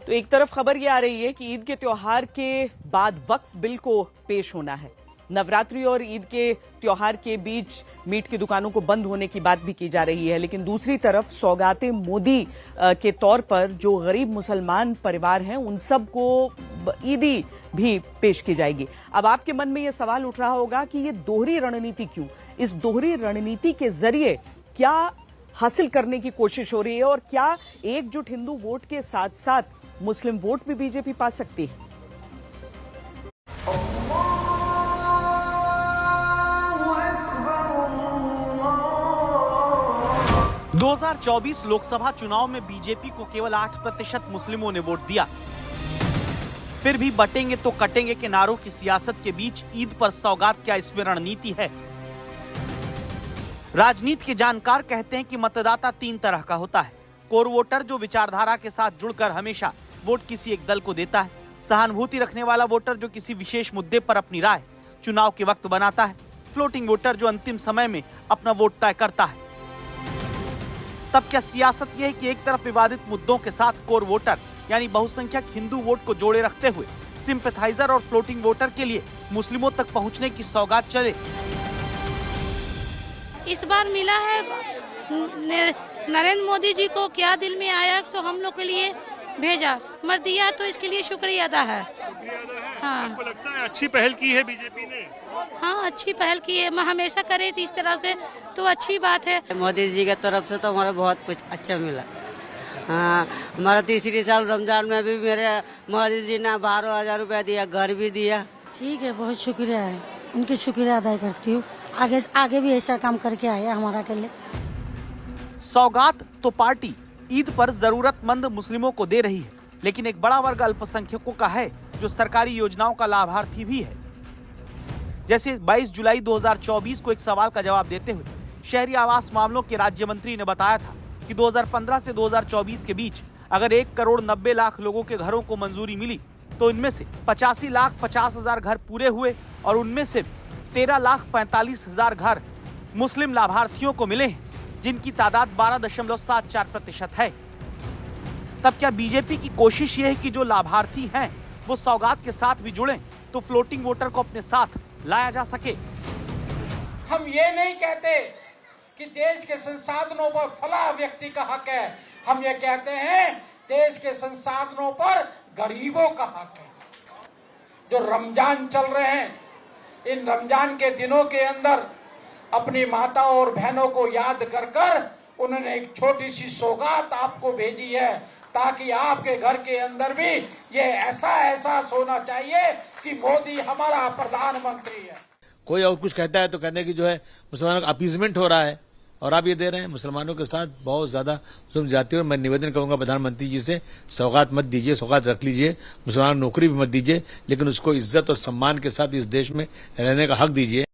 तो एक तरफ खबर ये आ रही है कि ईद के त्योहार के बाद वक्फ बिल को पेश होना है। नवरात्रि और ईद के त्योहार के बीच मीट की दुकानों को बंद होने की बात भी की जा रही है, लेकिन दूसरी तरफ सौगातें मोदी के तौर पर जो गरीब मुसलमान परिवार हैं उन सबको ईदी भी पेश की जाएगी। अब आपके मन में यह सवाल उठ रहा होगा कि ये दोहरी रणनीति क्यों? इस दोहरी रणनीति के जरिए क्या हासिल करने की कोशिश हो रही है और क्या एकजुट हिंदू वोट के साथ साथ मुस्लिम वोट भी बीजेपी पा सकती है? 2024 लोकसभा चुनाव में बीजेपी को केवल 8% मुस्लिमों ने वोट दिया। फिर भी बटेंगे तो कटेंगे के नारों की सियासत के बीच ईद पर सौगात क्या इसमें रणनीति है? राजनीति के जानकार कहते हैं कि मतदाता 3 तरह का होता है। कोर वोटर जो विचारधारा के साथ जुड़कर हमेशा वोट किसी एक दल को देता है, सहानुभूति रखने वाला वोटर जो किसी विशेष मुद्दे पर अपनी राय चुनाव के वक्त बनाता है, फ्लोटिंग वोटर जो अंतिम समय में अपना वोट तय करता है। तब क्या सियासत यह है कि एक तरफ विवादित मुद्दों के साथ कोर वोटर यानी बहुसंख्यक हिंदू वोट को जोड़े रखते हुए सिंपैथाइजर और फ्लोटिंग वोटर के लिए मुस्लिमों तक पहुंचने की सौगात चले? इस बार मिला है नरेंद्र मोदी जी को, क्या दिल में आया तो हम लोग के लिए भेजा, मर दिया तो इसके लिए शुक्रिया अदा है। हाँ, आपको लगता है अच्छी पहल की है बीजेपी ने? हाँ, अच्छी पहल की है। हमेशा करे इस तरह से तो अच्छी बात है। मोदी जी की तरफ से तो हमारा बहुत कुछ अच्छा मिला। हाँ, हमारा तीसरी साल रमजान में भी मेरे मोदी जी ने 12,000 रुपया दिया, घर भी दिया। ठीक है, बहुत शुक्रिया है, उनकी शुक्रिया अदा करती हूँ। आगे भी ऐसा काम करके आए हमारा के लिए। सौगात तो पार्टी ईद पर जरूरतमंद मुस्लिमों को दे रही है, लेकिन एक बड़ा वर्ग अल्पसंख्यकों का है जो सरकारी योजनाओं का लाभार्थी भी है। जैसे 22 जुलाई 2024 को एक सवाल का जवाब देते हुए शहरी आवास मामलों के राज्य मंत्री ने बताया था कि 2015 से 2024 के बीच अगर 1,90,00,000 लोगों के घरों को मंजूरी मिली तो इनमें से 85,50,000 घर पूरे हुए और उनमें से 13,45,000 घर मुस्लिम लाभार्थियों को मिले हैं, जिनकी तादाद 12.74% है। तब क्या बीजेपी की कोशिश ये है कि जो लाभार्थी हैं वो सौगात के साथ भी जुड़ें तो फ्लोटिंग वोटर को अपने साथ लाया जा सके? हम ये नहीं कहते कि देश के संसाधनों पर फला व्यक्ति का हक है, हम ये कहते हैं देश के संसाधनों पर गरीबों का हक है। जो रमजान चल रहे हैं, इन रमजान के दिनों के अंदर अपनी माताओं और बहनों को याद कर कर उन्होंने एक छोटी सी सौगात आपको भेजी है, ताकि आपके घर के अंदर भी ये ऐसा एहसास होना चाहिए कि मोदी हमारा प्रधानमंत्री है। कोई और कुछ कहता है तो कहने की जो है मुसलमानों का अपीजमेंट हो रहा है और आप ये दे रहे हैं मुसलमानों के साथ बहुत ज्यादा जुल्म जाती है। मैं निवेदन करूंगा प्रधानमंत्री जी से, सौगात मत दीजिए, सौगात रख लीजिए, मुसलमान नौकरी भी मत दीजिए, लेकिन उसको इज्जत और सम्मान के साथ इस देश में रहने का हक दीजिए।